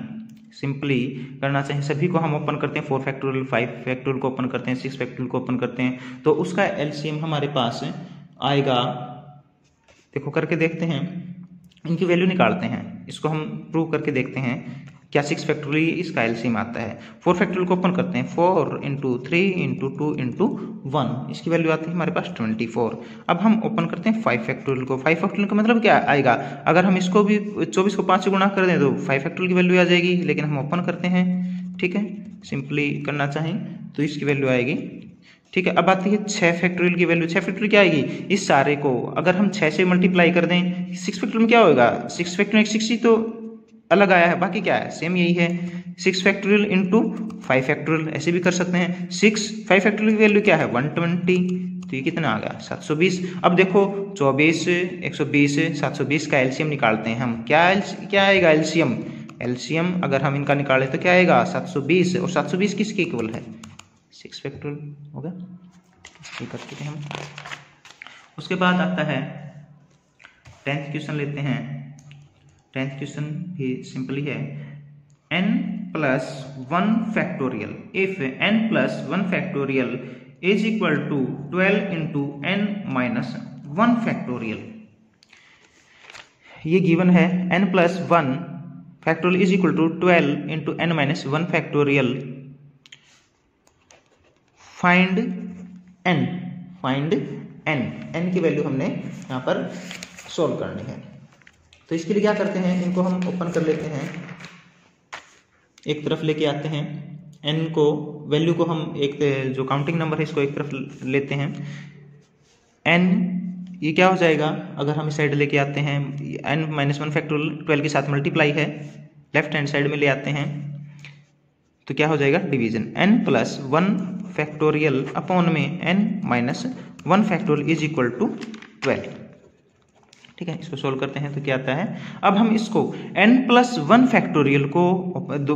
सभी को हम ओपन करते हैं, 4 फैक्टोरियल 5 फैक्टोरियल को ओपन करते हैं, 6 फैक्टोरियल को ओपन करते हैं, तो उसका एलसीएम हमारे पास आएगा, देखो करके देखते हैं, इनकी वैल्यू निकालते हैं, इसको हम प्रूव करके देखते हैं क्या 6 फैक्टोरियल इसका एलसीएम आता है। 4 फैक्टोरियल को ओपन करते हैं, 4 × 3 × 2 × 1, इसकी वैल्यू आती है हमारे पास 24। अब हम ओपन करते हैं 5 फैक्टोरियल को। 5 फैक्टोरियल का मतलब क्या आएगा, अगर हम इसको भी 24 को 5 से गुणा कर दें तो 5 फैक्टोरियल की वैल्यू आ जाएगी, लेकिन हम ओपन करते हैं, ठीक है, सिंपली करना चाहें तो इसकी वैल्यू आएगी, ठीक है। अब आती है 6 फैक्टोरियल की वैल्यू। 6 फैक्टोरियल क्या आएगी, इस सारे को अगर हम 6 से मल्टीप्लाई कर दें, 6 फैक्टोरियल में क्या होगा, 6 फैक्टोरियल 6 ही तो अलग आया है, बाकी क्या है सेम यही है। 6 फैक्टोरियल इंटू 5 फैक्टोरियल ऐसे भी कर सकते हैं। 5 फैक्टोरियल की वैल्यू क्या है 120, तो ये कितना आ गया 720। अब देखो 24, 120, 720 का एलसीएम निकालते हैं हम, क्या आएगा एलसीएम, अगर हम इनका निकालें तो क्या आएगा 720, और 720 किसके इक्वल है 6 फैक्टोरियल हो गया, ये कर चुके हम। उसके बाद आता है 10th क्वेश्चन लेते हैं। 10th क्वेश्चन भी सिंपली है, n + 1 factorial, if n + 1 factorial is equal to 12 × n - 1 factorial. ये गिवन है n + 1 factorial is equal to 12 × n - 1 factorial. Find n की वैल्यू हमने यहाँ पर सोल्व करनी है। तो इसके लिए क्या करते हैं, इनको हम ओपन कर लेते हैं, एक तरफ लेके आते हैं, n को वैल्यू को हम एक जो काउंटिंग नंबर है इसको एक तरफ लेते हैं। n ये क्या हो जाएगा, अगर हम इस साइड लेके आते हैं, n - 1 फैक्टोरियल 12 के साथ मल्टीप्लाई है, लेफ्ट हैंड साइड में ले आते हैं तो क्या हो जाएगा डिवीजन, n + 1 फैक्टोरियल अपॉन में n - 1 factorial is equal to 12, ठीक है। इसको सोल्व करते हैं तो क्या आता है, अब हम इसको n + 1 फैक्टोरियल को,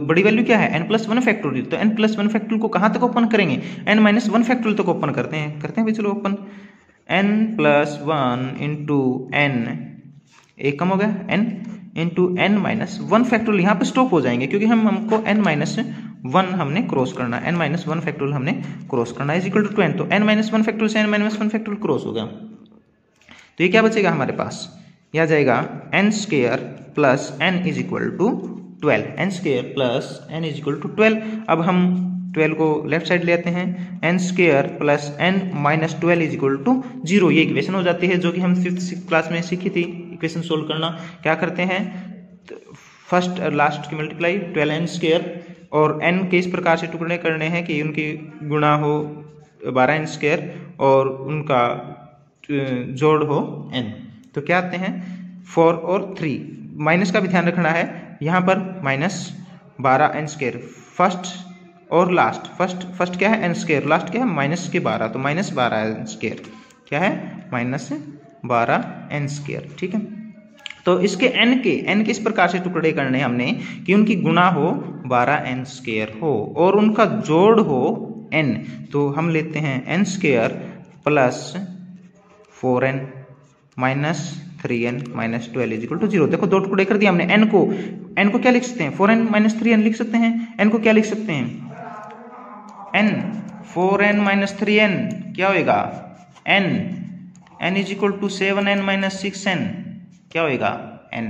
बड़ी वैल्यू क्या है n + 1 फैक्टोरियल, तो n + 1 फैक्टोरियल को कहाँ तक ओपन करेंगे, n - 1 फैक्टोरियल तक ओपन करते हैं भाई, चलो ओपन। n + 1 × n, एक कम हो गया, n × n - 1 फैक्टोरियल, यहाँ पे स्टॉप हो जाएंगे क्योंकि हमको n - 1 हमने क्रॉस करना, n - 1 फैक्टोरियल हमने क्रॉस करना इज इक्वल टू 10, तो n - 1 फैक्टोरियल से n - 1 फैक्टोरियल क्रॉस हो गया, तो ये क्या बचेगा हमारे पास, यह आ जाएगा n² + n is equal to 12, n² + n is equal to 12। अब हम 12 को लेफ्ट साइड ले आते हैं, n² + n - 12 is equal to 0, ये इक्वेशन हो जाती है जो कि हम 5th क्लास में सीखी थी, इक्वेशन सोल्व करना। क्या करते हैं, फर्स्ट और लास्ट की मल्टीप्लाई 12n², और n के इस प्रकार से टुकड़े करने हैं कि उनकी गुणा हो 12n² और उनका जोड़ हो n। तो क्या आते हैं 4 और 3, माइनस का भी ध्यान रखना है, यहाँ पर -12n², फर्स्ट और लास्ट, फर्स्ट क्या है n², लास्ट क्या है -12, तो -12n², क्या है -12n², ठीक है। तो इसके n के इस प्रकार से टुकड़े करने हमने कि उनकी गुणा हो 12n² हो और उनका जोड़ हो n। तो हम लेते हैं n² + 4n - 3n - 12 is equal to 0। देखो दो टुकड़े कर दिया हमने, n को क्या लिख सकते हैं 4n - 3n लिख सकते हैं, n को क्या लिख सकते हैं n 4n - 3n क्या होएगा n is equal to 7n - 6n क्या होएगा n,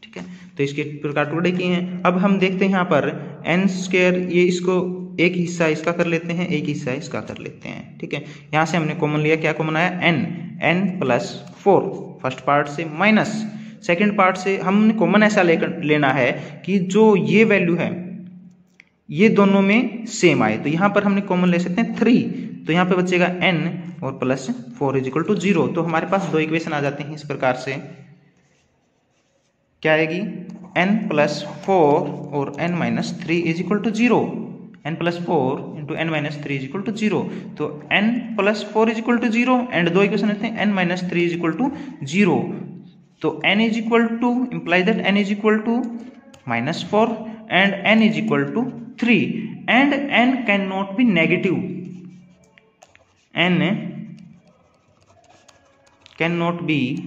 ठीक है। तो इसके प्रकार टुकड़े किए हैं। अब हम देखते हैं यहाँ पर n², ये इसको एक हिस्सा इसका कर लेते हैं, एक हिस्सा इसका कर लेते हैं, ठीक है। यहाँ से हमने कॉमन लिया, क्या कॉमन आया n + 4 फर्स्ट पार्ट से माइनस सेकंड पार्ट से, हमने कॉमन ऐसा लेना है कि जो ये वैल्यू है ये दोनों में सेम आए, तो यहाँ पर हमने कॉमन ले सकते हैं 3, तो यहाँ पे बचेगा n और +4 इज इक्वल टू 0। तो हमारे पास दो इक्वेशन आ जाते हैं इस प्रकार से, क्या आएगी n + 4 और n - 3 is equal to 0, n + 4 × n - 3 is equal to 0, तो n + 4 is equal to 0 and दो इक्वेशन लेते हैं n - 3 इज इक्वल टू 0, तो n is equal to imply that n is equal to -4 and n is equal to 3 and n cannot be negative. N cannot be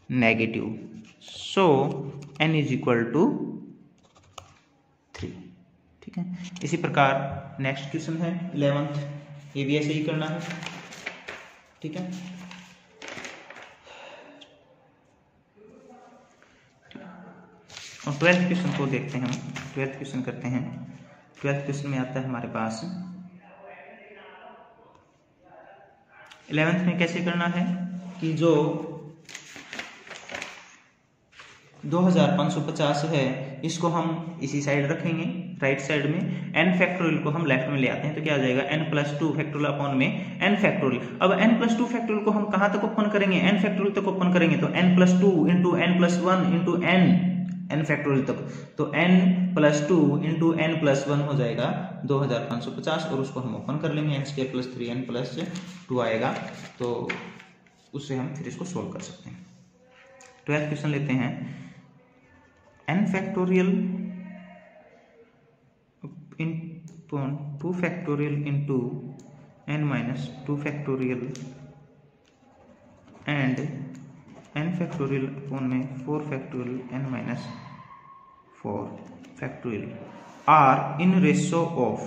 negative, so n is equal to 3. ठीक है, इसी प्रकार next question है 11th, ये भी ऐसे ही करना है. ठीक है, और 12th क्वेश्चन को देखते हैं हम. 12th क्वेश्चन करते हैं. 12th क्वेश्चन में आता है हमारे पास 11th में कैसे करना है कि जो 2550 है इसको हम इसी साइड रखेंगे, राइट साइड में. n फैक्टोरियल को हम लेफ्ट में ले आते हैं तो क्या आ जाएगा n+2 फैक्टोरियल अपॉन में n फैक्टोरियल. अब n+2 फैक्टोरियल को हम कहाँ तक ओपन करेंगे, n फैक्टोरियल तक ओपन करेंगे तो n+2 into n+1 into n factorial तक, तो n+2 इंटू n+1 हो जाएगा 2550 और उसको हम ओपन कर लेंगे. n² + 3n+2 आएगा, तो उससे हम फिर इसको सोल्व कर सकते हैं. 12th क्वेश्चन लेते हैं. n factorial in 2 factorial into n-2 factorial and n factorial upon में 4 factorial n-4 factorial are in ratio of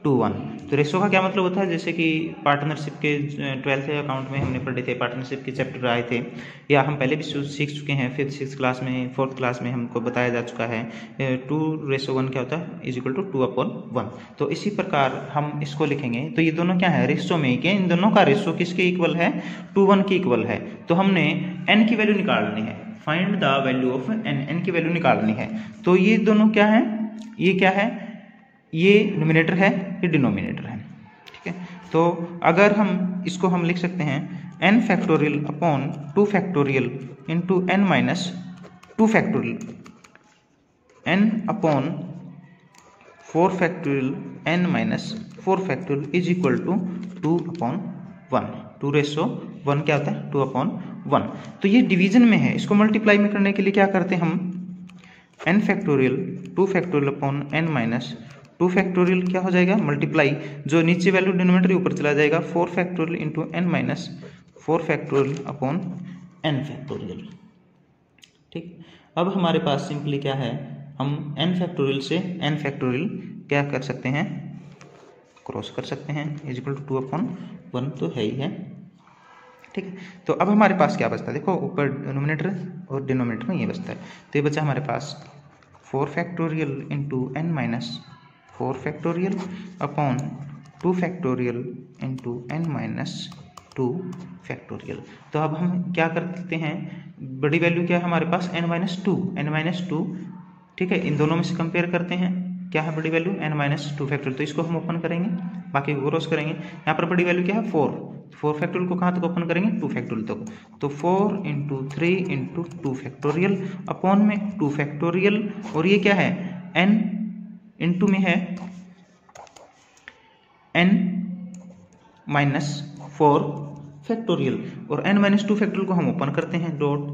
2:1. तो रेशो का क्या मतलब होता है, जैसे कि पार्टनरशिप के 12th अकाउंट में हमने पढ़े थे, पार्टनरशिप के चैप्टर आए थे, या हम पहले भी सीख चुके हैं. 5th 6th क्लास में, 4th क्लास में हमको बताया जा चुका है 2:1 क्या होता है, इज इक्वल टू 2/1. तो इसी प्रकार हम इसको लिखेंगे. तो ये दोनों क्या है, रेशो में के इन दोनों का रेशो किसके इक्वल है, 2:1 के इक्वल है. तो हमने n की वैल्यू निकालनी है. Find the value of n की वैल्यू निकालनी है. तो ये दोनों क्या है, ये क्या है, ये न्यूमरेटर है, ये डिनोमिनेटर है. ठीक है, तो अगर हम इसको हम लिख सकते हैं n factorial upon 2 factorial into n-2 factorial n upon 4 factorial n-4 factorial is equal to 2/1. 2:1 क्या होता है, 2/1. तो ये डिवीजन में है. इसको मल्टीप्लाई में करने के लिए क्या करते हैं हम, n factorial 2 factorial upon n-2 factorial क्या हो जाएगा, मल्टीप्लाई, जो नीचे वैल्यू डिनोमिनेटर ऊपर चला जाएगा, 4 factorial into n-4 factorial upon n factorial. ठीक, अब हमारे पास सिंपली क्या है, हम n फैक्टोरियल से n फैक्टोरियल क्या कर सकते हैं, क्रॉस कर सकते हैं, इज इक्वल टू 2/1 तो है ही है. ठीक है, तो अब हमारे पास क्या बचता है, देखो ऊपर डिनोमिनेटर और डिनोमिनेटर में ये बचता है. तो ये बचा हमारे पास 4 factorial into n-4 factorial upon 2 factorial into n-2 factorial. तो अब हम क्या कर सकते हैं, बड़ी वैल्यू क्या है हमारे पास, n-2. ठीक है, इन दोनों में से कंपेयर करते हैं, क्या है बड़ी वैल्यू, n-2 फैक्टोरियल. तो इसको हम ओपन करेंगे, बाकी को क्रॉस करेंगे. यहाँ पर बड़ी वैल्यू क्या है, 4 फैक्टोरियल को कहाँ तक ओपन करेंगे, 2 फैक्टोरियल तक. तो 4 इंटू 3 इंटू 2 फैक्टोरियल अपॉन में 2 फैक्टोरियल, और ये क्या है, n इंटू में है n-4 फैक्टोरियल, और n-2 फैक्टोरियल को हम ओपन करते हैं, dot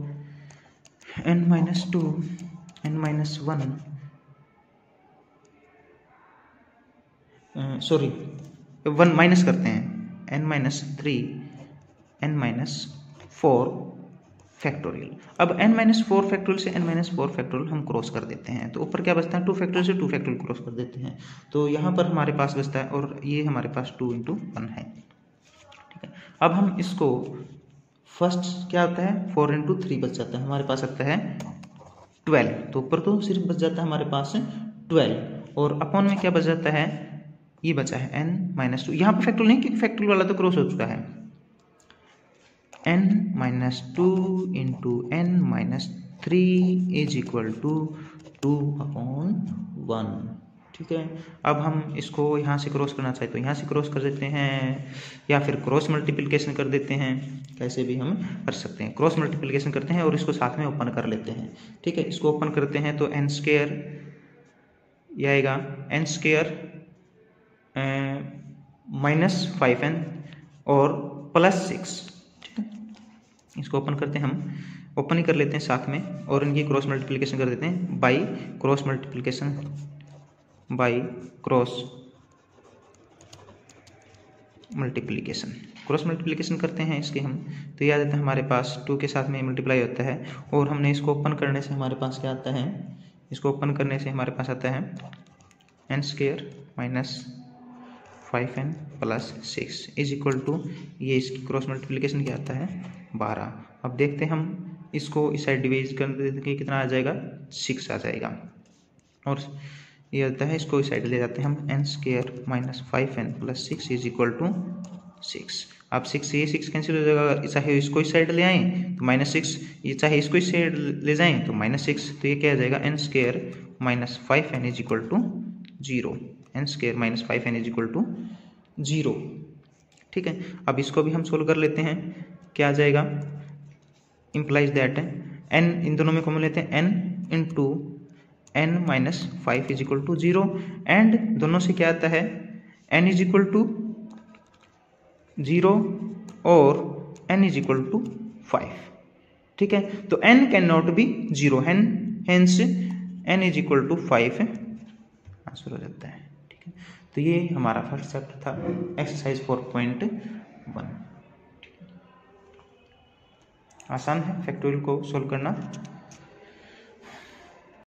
n-2 n-1 sorry 1 minus करते हैं, n-3 n-4 फैक्टोरियल. अब n-4 फैक्टोरियल से n-4 फैक्टोरियल हम क्रॉस कर देते हैं, तो ऊपर क्या बचता है, 2 फैक्टोरियल से 2 फैक्टोरियल क्रॉस कर देते हैं. तो यहाँ पर हमारे पास बचता है, और ये हमारे पास 2 × 1 है. ठीक है, अब हम इसको फर्स्ट क्या होता है, 4 × 3 बच जाता है, हमारे पास आता है 12. तो ऊपर तो सिर्फ बच जाता है हमारे पास 12, और अपॉन में क्या बच जाता है, ये बचा है n-2. यहाँ पर फैक्टोरियल नहीं, क्योंकि फैक्टोरियल वाला तो क्रॉस हो चुका है. n-2 into n-3 is equal to 2/1. ठीक है, अब हम इसको यहाँ से क्रॉस करना चाहे तो यहाँ से क्रॉस कर देते हैं, या फिर क्रॉस मल्टीप्लिकेशन कर देते हैं, कैसे भी हम कर सकते हैं. क्रॉस मल्टीप्लिकेशन करते हैं और इसको साथ में ओपन कर लेते हैं. ठीक है, इसको ओपन करते हैं तो n² ये आएगा, n² -5n और +6। ठीक है, इसको ओपन करते हैं, हम ओपन ही कर लेते हैं साथ में, और इनकी क्रॉस मल्टीप्लिकेशन कर देते हैं by cross multiplication, by cross multiplication. Cross multiplication करते हैं इसके हम, तो ये आ जाता है हमारे पास 2 के साथ में मल्टीप्लाई होता है, और हमने इसको ओपन करने से हमारे पास क्या आता है, इसको ओपन करने से हमारे पास आता है n² -5n + 6 is equal to, ये इसकी क्रॉस मल्टीप्लिकेशन क्या आता है 12। अब देखते हैं हम इसको इस साइड डिवाइड कर देते हैं, कितना आ जाएगा 6 आ जाएगा, और ये होता है इसको इस साइड ले जाते हैं हम n² -5n + 6 is equal to 6। अब 6 ये 6 कैंसिल हो जाएगा, चाहे इसको इस साइड ले आएँ तो -6, ये चाहे इसको इस साइड ले जाएँ तो -6, तो ये क्या आ जाएगा n² -5n is equal to 0, n² -5n is equal to 0। ठीक है, अब इसको भी हम सोल्व कर लेते हैं, क्या आ जाएगा, इम्प्लाइज दैट n, इन दोनों में कॉमन लेते हैं, n into n -5 is equal to 0, and दोनों से क्या आता है n इज इक्वल टू 0 और n इज इक्वल टू 5। ठीक है, तो n can not be 0, hence n is equal to 5 answer हो जाता है। ठीक है, तो ये हमारा फर्स्ट चैप्टर था, एक्सरसाइज 4.1। आसान है फैक्टोरियल को सोल्व करना।